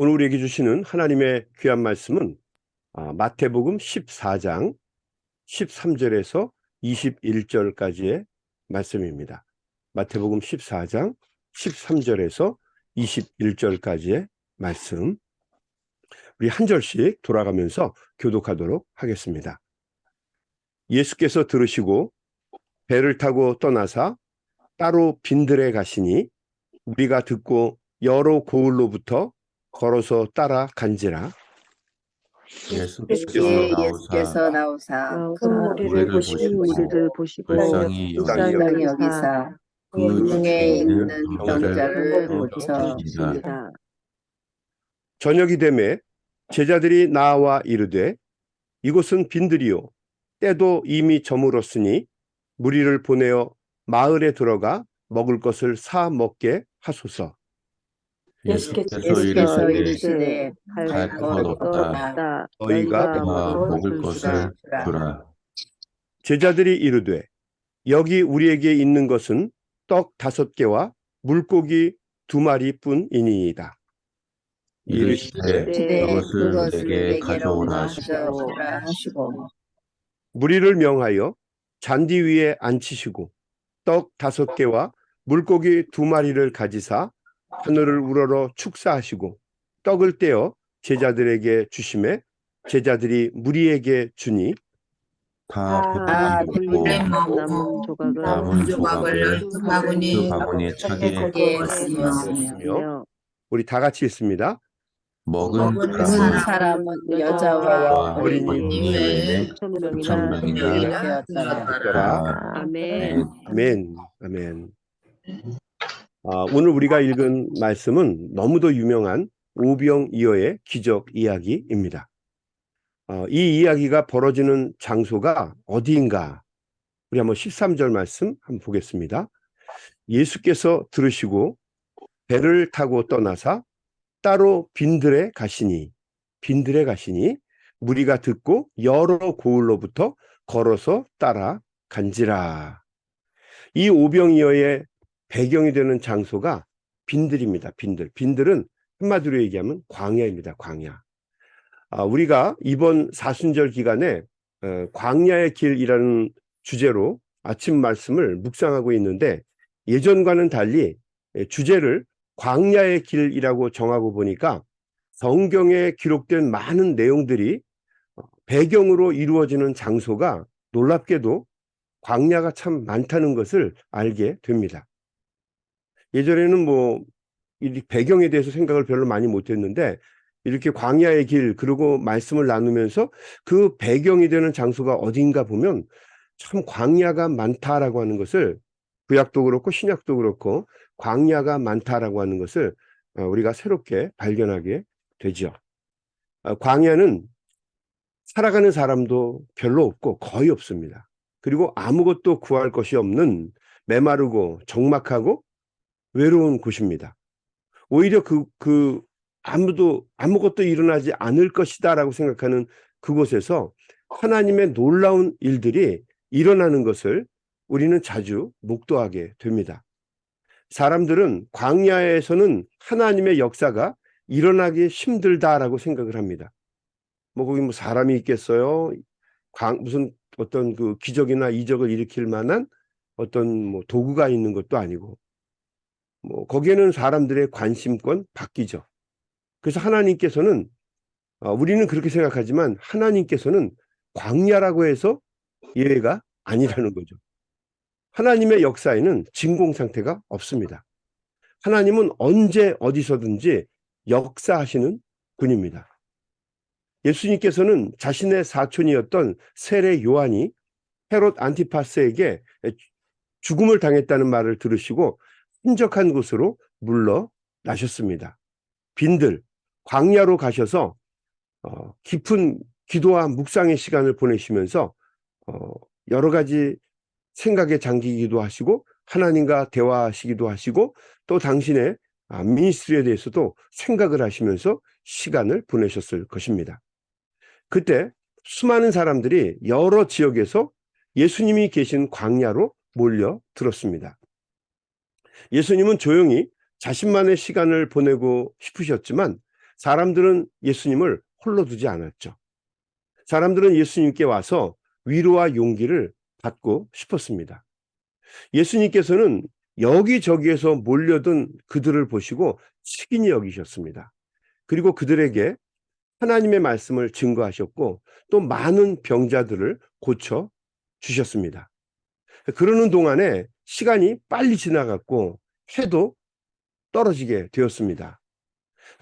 오늘 우리에게 주시는 하나님의 귀한 말씀은 마태복음 14장 13절에서 21절까지의 말씀입니다. 마태복음 14장 13절에서 21절까지의 말씀, 우리 한 절씩 돌아가면서 교독하도록 하겠습니다. 예수께서 들으시고 배를 타고 떠나사 따로 빈들에 가시니 우리가 듣고 여러 고을로부터 걸어서 따라간지라. 예수께서 나오사 큰 무리를 보시고 불쌍히 여기사 그 중에 있는 병자를 고치시니라. 저녁이 되매 제자들이 나와 이르되 이곳은 빈들이요 때도 이미 저물었으니 무리를 보내어 마을에 들어가 먹을 것을 사 먹게 하소서. 예수께서 이르시되 갈 것 없다. 너희가 먹을 것을 주라. 제자들이 이르되 여기 우리에게 있는 것은 떡 5개와 물고기 2마리뿐이니이다. 이르시되 그것을 내게 가져오라 하시고 무리를 명하여 잔디 위에 앉히시고 떡 5개와 물고기 2마리를 가지사 하늘을 우러러 축사하시고 떡을 떼어 제자들에게 주시매 제자들이 무리에게 주니 다 배불리고 남은 조각을 그 바구니에 차게 했으며 우리 다 같이 읽습니다. 먹은 사람은 여자와 어린이 외에 6,000명이나 되었더라. 아멘. 아멘. 아멘. 오늘 우리가 읽은 말씀은 너무도 유명한 오병이어의 기적 이야기입니다. 이 이야기가 벌어지는 장소가 어디인가? 우리 한번 13절 말씀 한번 보겠습니다. 예수께서 들으시고 배를 타고 떠나사 따로 빈들에 가시니 무리가 듣고 여러 고을로부터 걸어서 따라간지라. 이 오병이어의 배경이 되는 장소가 빈들입니다. 빈들은 한마디로 얘기하면 광야입니다. 광야. 우리가 이번 사순절 기간에 광야의 길이라는 주제로 아침 말씀을 묵상하고 있는데 예전과는 달리 주제를 광야의 길이라고 정하고 보니까 성경에 기록된 많은 내용들이 배경으로 이루어지는 장소가 놀랍게도 광야가 참 많다는 것을 알게 됩니다. 예전에는 이 배경에 대해서 생각을 별로 많이 못했는데 이렇게 광야의 길 그리고 말씀을 나누면서 그 배경이 되는 장소가 어딘가 보면 참 광야가 많다라고 하는 것을 구약도 그렇고 신약도 그렇고 광야가 많다라고 하는 것을 우리가 새롭게 발견하게 되죠. 광야는 살아가는 사람도 별로 없고 거의 없습니다. 그리고 아무것도 구할 것이 없는 메마르고 적막하고 외로운 곳입니다. 오히려 아무것도 일어나지 않을 것이다 라고 생각하는 그곳에서 하나님의 놀라운 일들이 일어나는 것을 우리는 자주 목도하게 됩니다. 사람들은 광야에서는 하나님의 역사가 일어나기 힘들다라고 생각을 합니다. 거기 사람이 있겠어요? 무슨 어떤 그 기적이나 이적을 일으킬 만한 어떤 도구가 있는 것도 아니고 거기에는 사람들의 관심권 바뀌죠. 그래서 하나님께서는 우리는 그렇게 생각하지만 하나님께서는 광야라고 해서 예외가 아니라는 거죠. 하나님의 역사에는 진공 상태가 없습니다. 하나님은 언제 어디서든지 역사하시는 분입니다. 예수님께서는 자신의 사촌이었던 세례 요한이 헤롯 안티파스에게 죽음을 당했다는 말을 들으시고 한적한 곳으로 물러나셨습니다. 빈들 광야로 가셔서 깊은 기도와 묵상의 시간을 보내시면서 여러 가지 생각에 잠기기도 하시고 하나님과 대화하시기도 하시고 또 당신의 미니스트리에 대해서도 생각을 하시면서 시간을 보내셨을 것입니다. 그때 수많은 사람들이 여러 지역에서 예수님이 계신 광야로 몰려들었습니다. 예수님은 조용히 자신만의 시간을 보내고 싶으셨지만 사람들은 예수님을 홀로 두지 않았죠. 사람들은 예수님께 와서 위로와 용기를 받고 싶었습니다. 예수님께서는 여기저기에서 몰려든 그들을 보시고 치긴히 여기셨습니다. 그리고 그들에게 하나님의 말씀을 증거하셨고 또 많은 병자들을 고쳐 주셨습니다. 그러는 동안에 시간이 빨리 지나갔고 해도 떨어지게 되었습니다.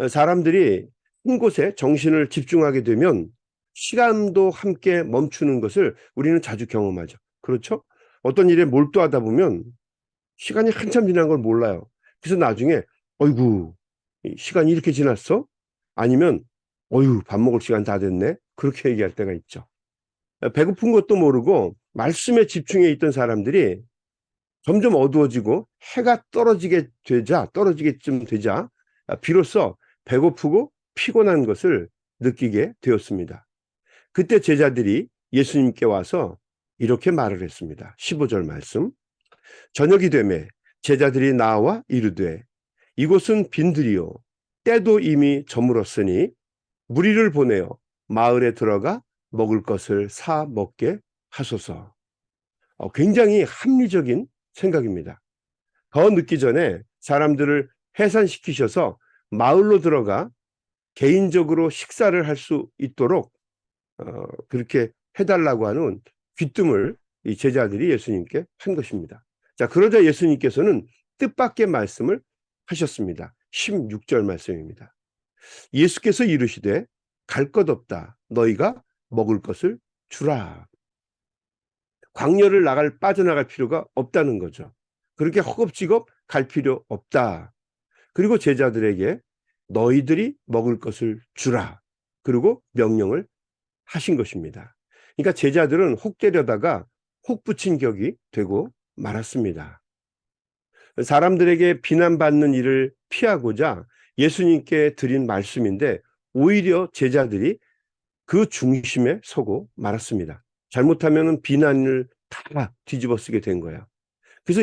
사람들이 한 곳에 정신을 집중하게 되면 시간도 함께 멈추는 것을 우리는 자주 경험하죠. 그렇죠? 어떤 일에 몰두하다 보면 시간이 한참 지난 걸 몰라요. 그래서 나중에 어이구 시간이 이렇게 지났어? 아니면 어휴 밥 먹을 시간 다 됐네? 그렇게 얘기할 때가 있죠. 배고픈 것도 모르고 말씀에 집중해 있던 사람들이 점점 어두워지고 해가 떨어지게쯤 되자 비로소 배고프고 피곤한 것을 느끼게 되었습니다. 그때 제자들이 예수님께 와서 이렇게 말을 했습니다. 15절 말씀. 저녁이 되매 제자들이 나와 이르되 이곳은 빈들이요 때도 이미 저물었으니 무리를 보내어 마을에 들어가 먹을 것을 사 먹게 하소서. 굉장히 합리적인 생각입니다. 더 늦기 전에 사람들을 해산시키셔서 마을로 들어가 개인적으로 식사를 할 수 있도록 그렇게 해달라고 하는 귀뜸을 이 제자들이 예수님께 한 것입니다. 자, 그러자 예수님께서는 뜻밖의 말씀을 하셨습니다. 16절 말씀입니다. 예수께서 이르시되 갈 것 없다. 너희가 먹을 것을 주라. 광야를 빠져나갈 필요가 없다는 거죠. 그렇게 허겁지겁 갈 필요 없다. 그리고 제자들에게 너희들이 먹을 것을 주라. 그리고 명령을 하신 것입니다. 그러니까 제자들은 혹 때려다가 혹 붙인 격이 되고 말았습니다. 사람들에게 비난받는 일을 피하고자 예수님께 드린 말씀인데 오히려 제자들이 그 중심에 서고 말았습니다. 잘못하면 비난을 다 뒤집어 쓰게 된 거예요. 그래서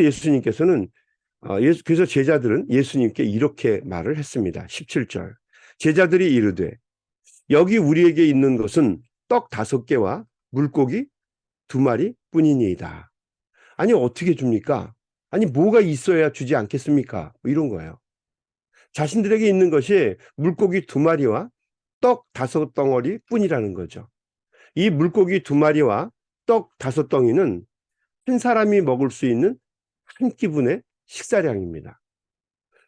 그래서 제자들은 예수님께 이렇게 말을 했습니다. 17절. 제자들이 이르되 여기 우리에게 있는 것은 떡 5개와 물고기 2마리 뿐이니이다. 아니 어떻게 줍니까? 아니 뭐가 있어야 주지 않겠습니까? 뭐 이런 거예요. 자신들에게 있는 것이 물고기 2마리와 떡 5덩어리 뿐이라는 거죠. 이 물고기 2마리와 떡 5덩이는 한 사람이 먹을 수 있는 한 끼분의 식사량입니다.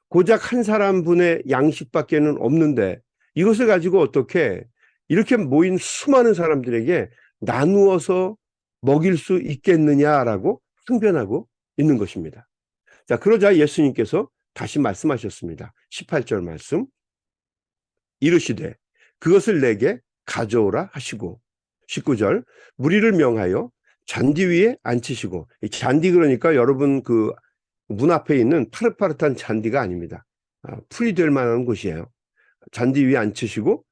고작 한 사람분의 양식밖에는 없는데 이것을 가지고 어떻게 이렇게 모인 수많은 사람들에게 나누어서 먹일 수 있겠느냐라고 항변하고 있는 것입니다. 자, 그러자 예수님께서 다시 말씀하셨습니다. 18절 말씀. 이르시되 그것을 내게 가져오라 하시고 19절 무리를 명하여 잔디 위에 앉히시고 이 잔디 그러니까 여러분 그 문 앞에 있는 파릇파릇한 잔디가 아닙니다. 풀이 될 만한 곳이에요. 잔디 위에 앉히시고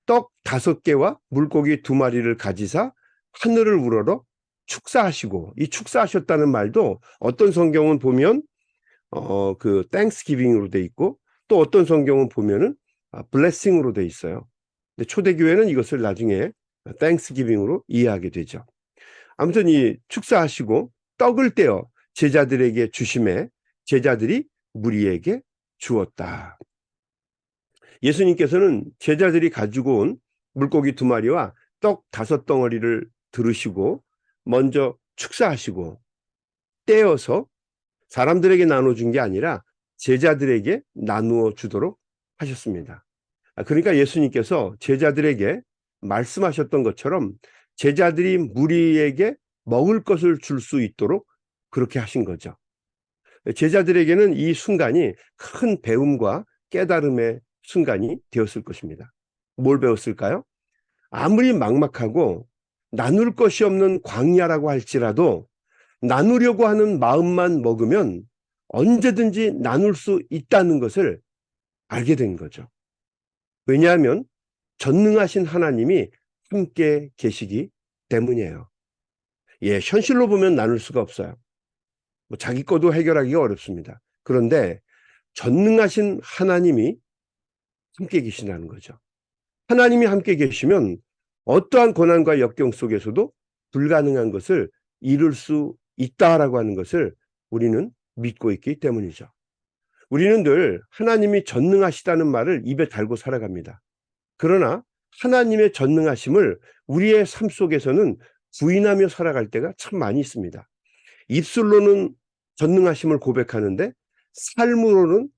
떡 5개와 물고기 2마리를 가지사 하늘을 우러러 축사하시고 이 축사하셨다는 말도 어떤 성경은 보면 그 땡스기빙으로 돼 있고 또 어떤 성경은 보면은 블레싱으로 돼 있어요. 근데 초대교회는 이것을 나중에 땡스기빙으로 이해하게 되죠. 아무튼 이 축사하시고 떡을 떼어 제자들에게 주심에 제자들이 무리에게 주었다. 예수님께서는 제자들이 가지고 온 물고기 2마리와 떡 5덩어리를 들으시고 먼저 축사하시고 떼어서 사람들에게 나눠준 게 아니라 제자들에게 나누어 주도록 하셨습니다. 그러니까 예수님께서 제자들에게 말씀하셨던 것처럼 제자들이 무리에게 먹을 것을 줄 수 있도록 그렇게 하신 거죠. 제자들에게는 이 순간이 큰 배움과 깨달음의 순간이 되었을 것입니다. 뭘 배웠을까요? 아무리 막막하고 나눌 것이 없는 광야라고 할지라도 나누려고 하는 마음만 먹으면 언제든지 나눌 수 있다는 것을 알게 된 거죠. 왜냐하면 전능하신 하나님이 함께 계시기 때문이에요. 현실로 보면 나눌 수가 없어요. 자기 것도 해결하기가 어렵습니다. 그런데 전능하신 하나님이 함께 계시다는 거죠. 하나님이 함께 계시면 어떠한 고난과 역경 속에서도 불가능한 것을 이룰 수 있다라고 하는 것을 우리는 믿고 있기 때문이죠. 우리는 늘 하나님이 전능하시다는 말을 입에 달고 살아갑니다. 그러나 하나님의 전능하심을 우리의 삶 속에서는 부인하며 살아갈 때가 참 많이 있습니다. 입술로는 전능하심을 고백하는데 삶으로는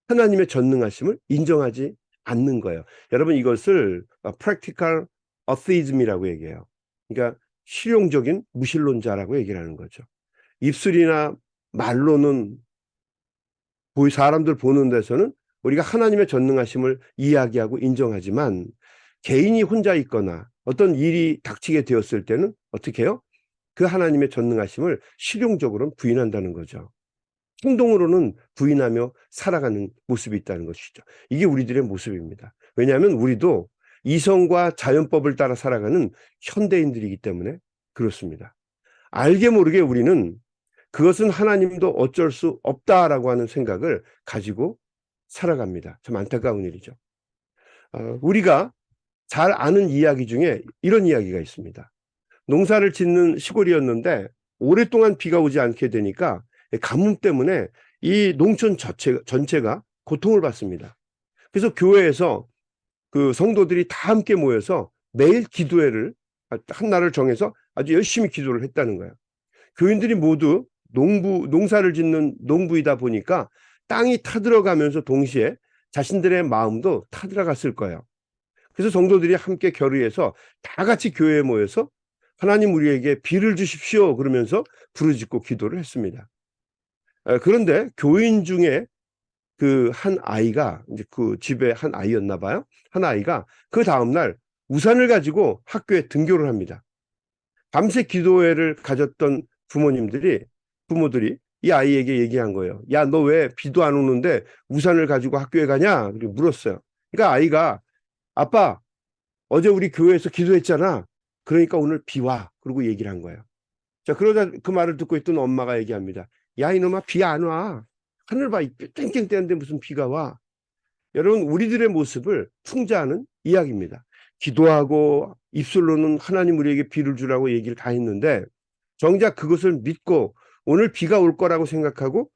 하나님의 전능하심을 인정하지 않는 거예요. 여러분, 이것을 practical atheism이라고 얘기해요. 그러니까 실용적인 무신론자라고 얘기를 하는 거죠. 입술이나 말로는 사람들 보는 데서는 우리가 하나님의 전능하심을 이야기하고 인정하지만 개인이 혼자 있거나 어떤 일이 닥치게 되었을 때는 어떻게 해요? 그 하나님의 전능하심을 실용적으로는 부인한다는 거죠. 행동으로는 부인하며 살아가는 모습이 있다는 것이죠. 이게 우리들의 모습입니다. 왜냐하면 우리도 이성과 자연법을 따라 살아가는 현대인들이기 때문에 그렇습니다. 알게 모르게 우리는 그것은 하나님도 어쩔 수 없다라고 하는 생각을 가지고 살아갑니다. 참 안타까운 일이죠. 우리가 잘 아는 이야기 중에 이런 이야기가 있습니다. 농사를 짓는 시골이었는데 오랫동안 비가 오지 않게 되니까 가뭄 때문에 이 농촌 전체가 고통을 받습니다. 그래서 교회에서 그 성도들이 다 함께 모여서 매일 기도회를 한 날을 정해서 아주 열심히 기도를 했다는 거예요. 교인들이 모두 농사를 짓는 농부이다 보니까 땅이 타들어가면서 동시에 자신들의 마음도 타들어갔을 거예요. 그래서 성도들이 함께 결의해서 다 같이 교회에 모여서 하나님 우리에게 비를 주십시오 그러면서 부르짖고 기도를 했습니다. 그런데 교인 중에 그 한 아이가 이제 그 집에 한 아이였나 봐요. 한 아이가 그 다음날 우산을 가지고 학교에 등교를 합니다. 밤새 기도회를 가졌던 부모들이 이 아이에게 얘기한 거예요. 야, 너 왜 비도 안 오는데 우산을 가지고 학교에 가냐? 그리고 물었어요. 그러니까 아이가 아빠, 어제 우리 교회에서 기도했잖아. 그러니까 오늘 비 와. 그러고 얘기를 한 거예요. 자, 그러다 그 말을 듣고 있던 엄마가 얘기합니다. 야, 이놈아, 비 안 와. 하늘 봐. 땡땡 뜨는데 무슨 비가 와. 여러분, 우리들의 모습을 풍자하는 이야기입니다. 기도하고 입술로는 하나님 우리에게 비를 주라고 얘기를 다 했는데 정작 그것을 믿고 오늘 비가 올 거라고 생각하고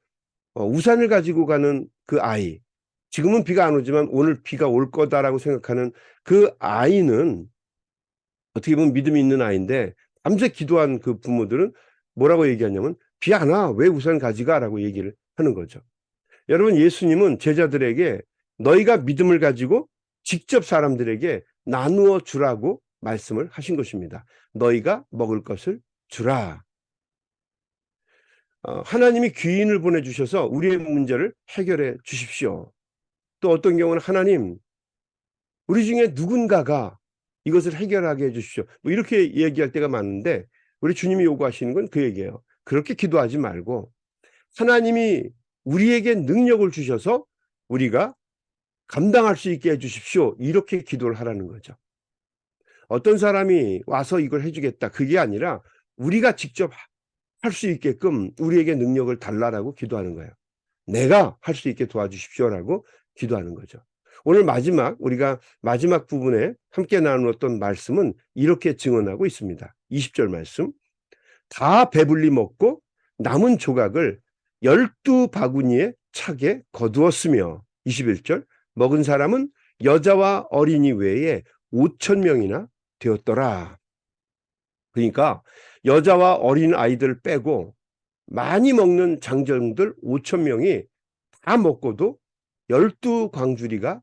우산을 가지고 가는 그 아이, 지금은 비가 안 오지만 오늘 비가 올 거다라고 생각하는 그 아이는 어떻게 보면 믿음이 있는 아이인데 밤새 기도한 그 부모들은 뭐라고 얘기하냐면 비 안 와. 왜 우산 가지가? 라고 얘기를 하는 거죠. 여러분, 예수님은 제자들에게 너희가 믿음을 가지고 직접 사람들에게 나누어 주라고 말씀을 하신 것입니다. 너희가 먹을 것을 주라. 하나님이 귀인을 보내주셔서 우리의 문제를 해결해 주십시오. 또 어떤 경우는 하나님, 우리 중에 누군가가 이것을 해결하게 해주십시오. 뭐 이렇게 얘기할 때가 많은데 우리 주님이 요구하시는 건 그 얘기예요. 그렇게 기도하지 말고 하나님이 우리에게 능력을 주셔서 우리가 감당할 수 있게 해주십시오. 이렇게 기도를 하라는 거죠. 어떤 사람이 와서 이걸 해주겠다. 그게 아니라 우리가 직접 할 수 있게끔 우리에게 능력을 달라라고 기도하는 거예요. 내가 할 수 있게 도와주십시오라고 기도하는 거죠. 오늘 우리가 마지막 부분에 함께 나누었던 말씀은 이렇게 증언하고 있습니다. 20절 말씀. 다 배불리 먹고 남은 조각을 12바구니에 차게 거두었으며 21절. 먹은 사람은 여자와 어린이 외에 5,000명이나 되었더라. 그러니까 여자와 어린 아이들 빼고 많이 먹는 장정들 5,000명이 다 먹고도 12광주리가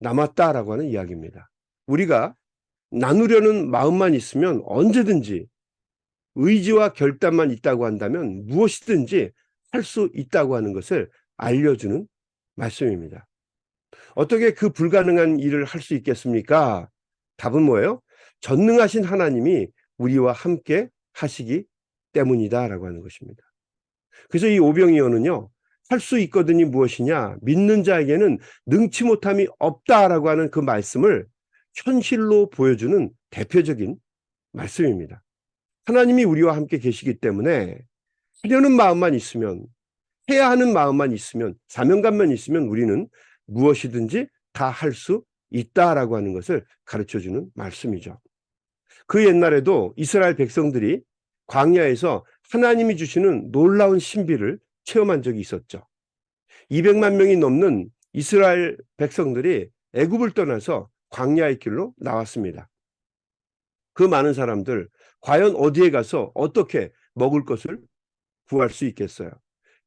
남았다라고 하는 이야기입니다. 우리가 나누려는 마음만 있으면 언제든지 의지와 결단만 있다고 한다면 무엇이든지 할 수 있다고 하는 것을 알려주는 말씀입니다. 어떻게 그 불가능한 일을 할 수 있겠습니까? 답은 뭐예요? 전능하신 하나님이 우리와 함께 하시기 때문이다라고 하는 것입니다. 그래서 이 오병이어는요, 할 수 있거든이 무엇이냐? 믿는 자에게는 능치 못함이 없다라고 하는 그 말씀을 현실로 보여주는 대표적인 말씀입니다. 하나님이 우리와 함께 계시기 때문에 하려는 마음만 있으면, 해야 하는 마음만 있으면, 사명감만 있으면 우리는 무엇이든지 다 할 수 있다라고 하는 것을 가르쳐주는 말씀이죠. 그 옛날에도 이스라엘 백성들이 광야에서 하나님이 주시는 놀라운 신비를 체험한 적이 있었죠. 200만 명이 넘는 이스라엘 백성들이 애굽을 떠나서 광야의 길로 나왔습니다. 그 많은 사람들 과연 어디에 가서 어떻게 먹을 것을 구할 수 있겠어요?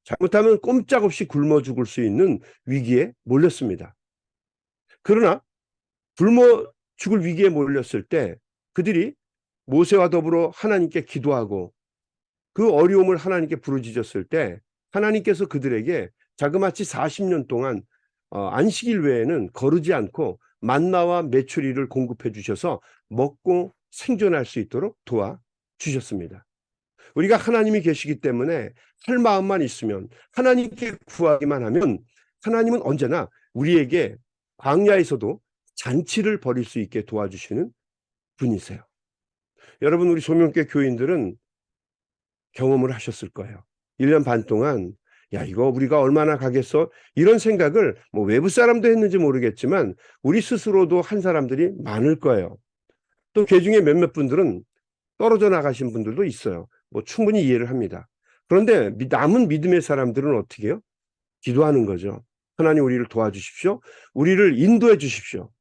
잘못하면 꼼짝없이 굶어 죽을 수 있는 위기에 몰렸습니다. 그러나 굶어 죽을 위기에 몰렸을 때 그들이 모세와 더불어 하나님께 기도하고 그 어려움을 하나님께 부르짖었을 때 하나님께서 그들에게 자그마치 40년 동안 안식일 외에는 거르지 않고 만나와 메추리를 공급해 주셔서 먹고 생존할 수 있도록 도와주셨습니다. 우리가 하나님이 계시기 때문에 할 마음만 있으면 하나님께 구하기만 하면 하나님은 언제나 우리에게 광야에서도 잔치를 벌일 수 있게 도와주시는 분이세요. 여러분, 우리 소명교회 교인들은 경험을 하셨을 거예요. 1년 반 동안 야, 이거 우리가 얼마나 가겠어? 이런 생각을 뭐 외부 사람도 했는지 모르겠지만 우리 스스로도 한 사람들이 많을 거예요. 또 그 중에 몇몇 분들은 떨어져 나가신 분들도 있어요. 뭐 충분히 이해를 합니다. 그런데 남은 믿음의 사람들은 어떻게 해요? 기도하는 거죠. 하나님, 우리를 도와주십시오. 우리를 인도해 주십시오.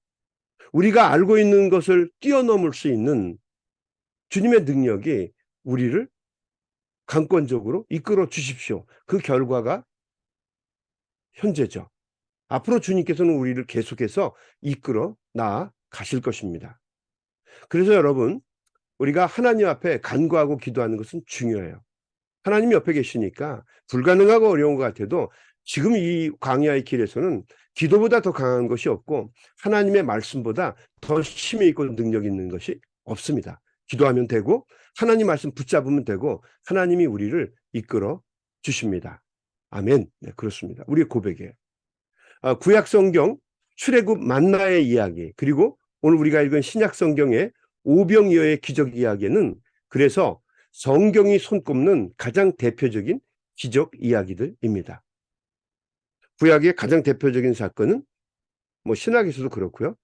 우리가 알고 있는 것을 뛰어넘을 수 있는 주님의 능력이 우리를 강권적으로 이끌어 주십시오. 그 결과가 현재죠. 앞으로 주님께서는 우리를 계속해서 이끌어 나가실 것입니다. 그래서 여러분, 우리가 하나님 앞에 간구하고 기도하는 것은 중요해요. 하나님이 옆에 계시니까 불가능하고 어려운 것 같아도 지금 이 광야의 길에서는 기도보다 더 강한 것이 없고 하나님의 말씀보다 더 힘이 있고 능력 있는 것이 없습니다. 기도하면 되고 하나님 말씀 붙잡으면 되고 하나님이 우리를 이끌어 주십니다. 아멘. 네, 그렇습니다. 우리의 고백이에요. 구약 성경 출애굽 만나의 이야기, 그리고 오늘 우리가 읽은 신약 성경의 오병이어의 기적 이야기는 그래서 성경이 손꼽는 가장 대표적인 기적 이야기들입니다. 구약의 가장 대표적인 사건은 뭐 신약에서도 그렇고요.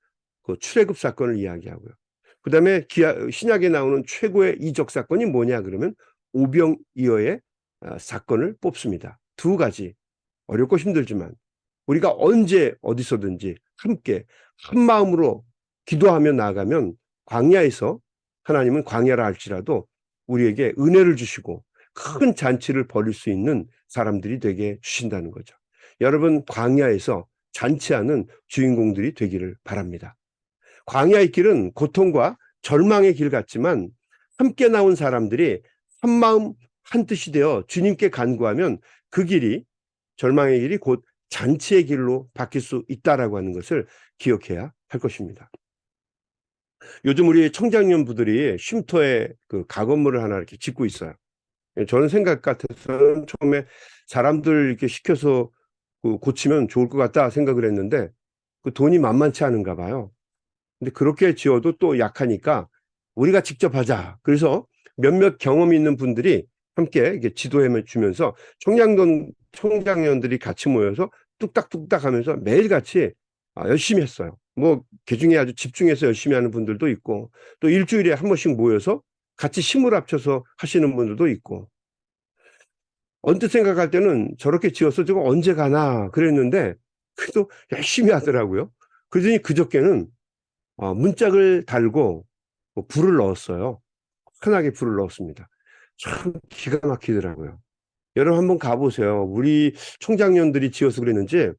그 출애굽 사건을 이야기하고요. 그 다음에 신약에 나오는 최고의 이적 사건이 뭐냐 그러면 오병이어의 사건을 뽑습니다. 두 가지, 어렵고 힘들지만 우리가 언제 어디서든지 함께 한 마음으로 기도하며 나아가면 광야에서 하나님은 광야라 할지라도 우리에게 은혜를 주시고 큰 잔치를 벌일 수 있는 사람들이 되게 주신다는 거죠. 여러분, 광야에서 잔치하는 주인공들이 되기를 바랍니다. 광야의 길은 고통과 절망의 길 같지만 함께 나온 사람들이 한 마음 한 뜻이 되어 주님께 간구하면 그 길이, 절망의 길이 곧 잔치의 길로 바뀔 수 있다라고 하는 것을 기억해야 할 것입니다. 요즘 우리 청장년부들이 쉼터에 그 가건물을 하나 이렇게 짓고 있어요. 저는 생각 같아서는 처음에 사람들 이렇게 시켜서 고치면 좋을 것 같다 생각을 했는데 그 돈이 만만치 않은가 봐요. 근데 그렇게 지어도 또 약하니까 우리가 직접 하자. 그래서 몇몇 경험이 있는 분들이 함께 이렇게 지도해 주면서 청장년들이 같이 모여서 뚝딱뚝딱 하면서 매일같이 열심히 했어요. 뭐 그중에 아주 집중해서 열심히 하는 분들도 있고 또 일주일에 한 번씩 모여서 같이 힘을 합쳐서 하시는 분들도 있고, 언뜻 생각할 때는 저렇게 지어서 저거 언제 가나 그랬는데 그래도 열심히 하더라고요. 그러더니 그저께는 문짝을 달고 불을 넣었어요. 환하게 불을 넣었습니다. 참 기가 막히더라고요. 여러분 한번 가보세요. 우리 총장년들이 지어서 그랬는지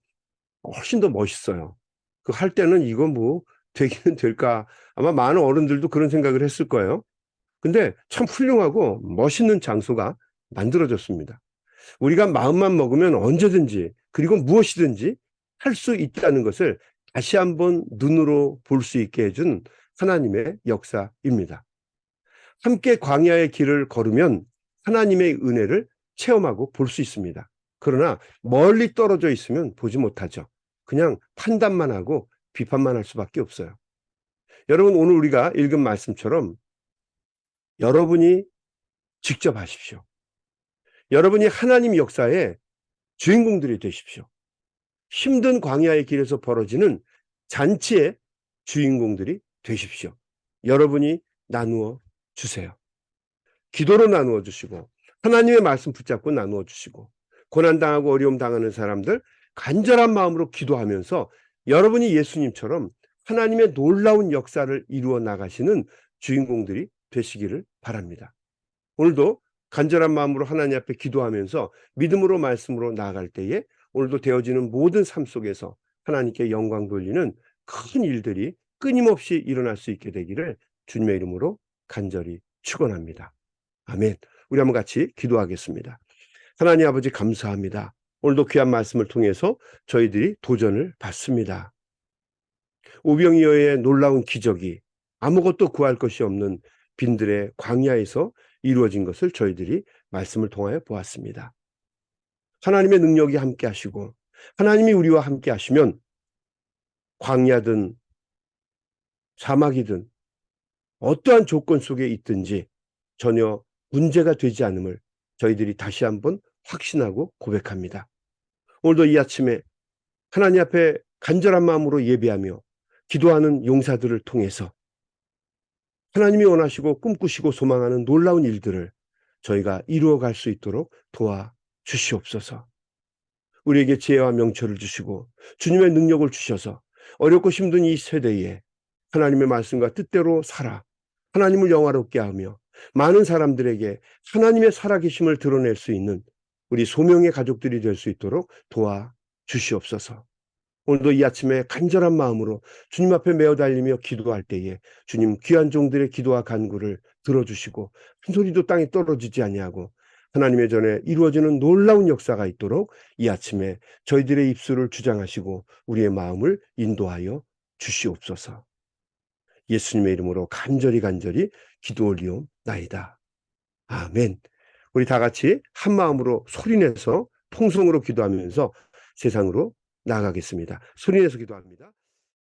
훨씬 더 멋있어요. 그 할 때는 이거 뭐 되기는 될까? 아마 많은 어른들도 그런 생각을 했을 거예요. 근데 참 훌륭하고 멋있는 장소가 만들어졌습니다. 우리가 마음만 먹으면 언제든지 그리고 무엇이든지 할 수 있다는 것을 다시 한번 눈으로 볼 수 있게 해준 하나님의 역사입니다. 함께 광야의 길을 걸으면 하나님의 은혜를 체험하고 볼 수 있습니다. 그러나 멀리 떨어져 있으면 보지 못하죠. 그냥 판단만 하고 비판만 할 수밖에 없어요. 여러분, 오늘 우리가 읽은 말씀처럼 여러분이 직접 하십시오. 여러분이 하나님 역사의 주인공들이 되십시오. 힘든 광야의 길에서 벌어지는 잔치의 주인공들이 되십시오. 여러분이 나누어 주세요. 기도로 나누어 주시고 하나님의 말씀 붙잡고 나누어 주시고 고난당하고 어려움 당하는 사람들 간절한 마음으로 기도하면서 여러분이 예수님처럼 하나님의 놀라운 역사를 이루어 나가시는 주인공들이 되시기를 바랍니다. 오늘도 간절한 마음으로 하나님 앞에 기도하면서 믿음으로 말씀으로 나아갈 때에 오늘도 되어지는 모든 삶 속에서 하나님께 영광 돌리는 큰 일들이 끊임없이 일어날 수 있게 되기를 주님의 이름으로 간절히 축원합니다. 아멘. 우리 한번 같이 기도하겠습니다. 하나님 아버지 감사합니다. 오늘도 귀한 말씀을 통해서 저희들이 도전을 받습니다. 오병이어의 놀라운 기적이 아무것도 구할 것이 없는 빈들의 광야에서 이루어진 것을 저희들이 말씀을 통하여 보았습니다. 하나님의 능력이 함께 하시고 하나님이 우리와 함께 하시면 광야든 사막이든 어떠한 조건 속에 있든지 전혀 문제가 되지 않음을 저희들이 다시 한번 확신하고 고백합니다. 오늘도 이 아침에 하나님 앞에 간절한 마음으로 예배하며 기도하는 용사들을 통해서 하나님이 원하시고 꿈꾸시고 소망하는 놀라운 일들을 저희가 이루어갈 수 있도록 도와주시옵소서. 우리에게 지혜와 명철을 주시고 주님의 능력을 주셔서 어렵고 힘든 이 세대에 하나님의 말씀과 뜻대로 살아 하나님을 영화롭게 하며 많은 사람들에게 하나님의 살아계심을 드러낼 수 있는 우리 소명의 가족들이 될 수 있도록 도와주시옵소서. 오늘도 이 아침에 간절한 마음으로 주님 앞에 메어 달리며 기도할 때에 주님 귀한 종들의 기도와 간구를 들어주시고 한 소리도 땅에 떨어지지 아니하고 하나님의 전에 이루어지는 놀라운 역사가 있도록 이 아침에 저희들의 입술을 주장하시고 우리의 마음을 인도하여 주시옵소서. 예수님의 이름으로 간절히 기도 올리옵나이다. 아멘. 우리 다 같이 한 마음으로 소리내서 통성으로 기도하면서 세상으로 나아가겠습니다. 소리내서 기도합니다.